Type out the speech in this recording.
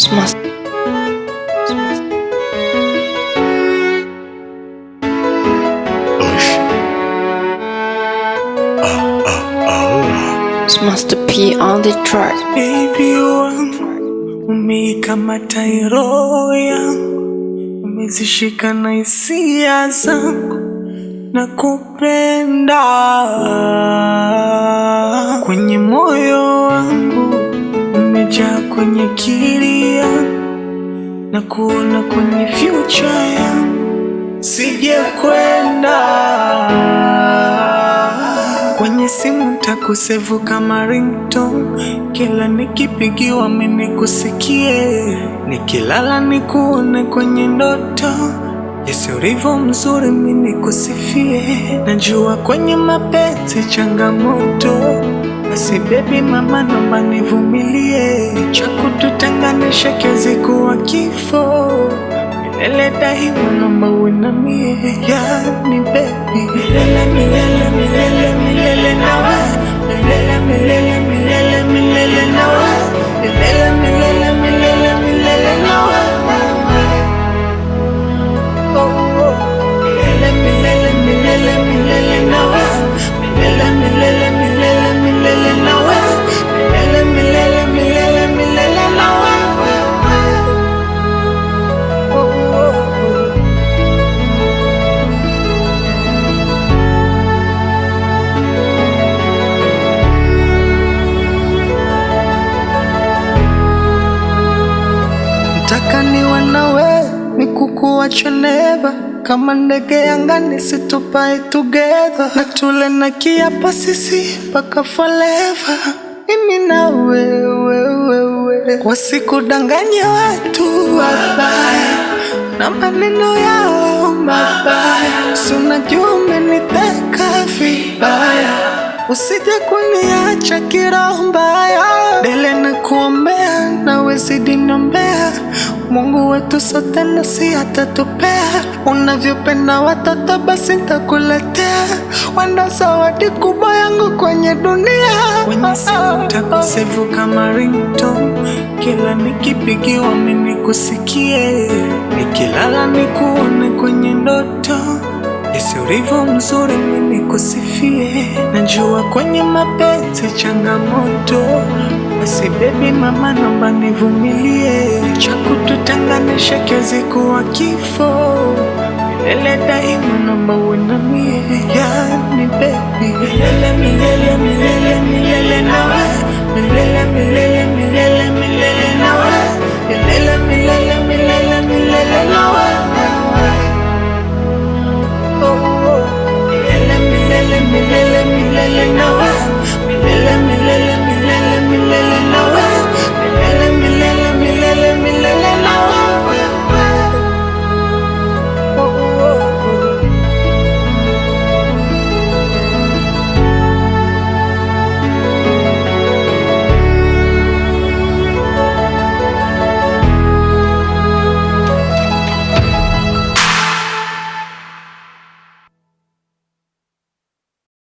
Smash. Master P on the track. Baby wangu, umeikamata roho yangu, umezishika na hisia zangu, nakupenda kwenye moyo wangu, umejaa kwenye akili yangu, na kuona kwenye future yangu, sije kwenda kwenye simu takusevu kama ringtone, kila nikipigiwa mimi kusikie, nikilala nikuone kwenye ndoto, jinsi ulivyo mzuri mimi kusifie. Najua kwenye mapenzi changamoto, basi baby mama naomba nivumilie, cha kututenganisha kiwezi kuwa kifo, milele daima naomba uwe na mie, yani baby milele milele milele milele nawe, milele milele milele milele nawe, milele milele milele milele nawe, milele milele milele milele nawe, milele milele milele milele nawe, milele milele milele milele nawe. Nataka niwe nawe, nikukuacha never, kama ndege angani situpae together, na tule na kiapo sisi mpaka forever, mimi na wewe, wasikudanganye watu wabaya na maneno yao mabaya, si unajua umeniteka vibaya, usije kuniacha kiroho mbaya, dele na kuombea nawe zidi niombea, Mungu wetu sote nasi atatupea, unavyopenda watoto basi nitakuletea, wanda zawadi kubwa yangu kwenye dunia, kwenye simu nitakusevu kama ringtone, kila nikipigiwa mimi kusikie, nikilala nikuone kwenye ndoto, jinsi ulivyo mzuri mimi kusifie. Najua kwenye mapenzi changamoto, basi baby mama naomba nivumilie, cha kututenganisha kiwezi kuwa kifo, milele daima naomba uwe na mie, yani baby milele milele milele milele nawe, milele milele milele milele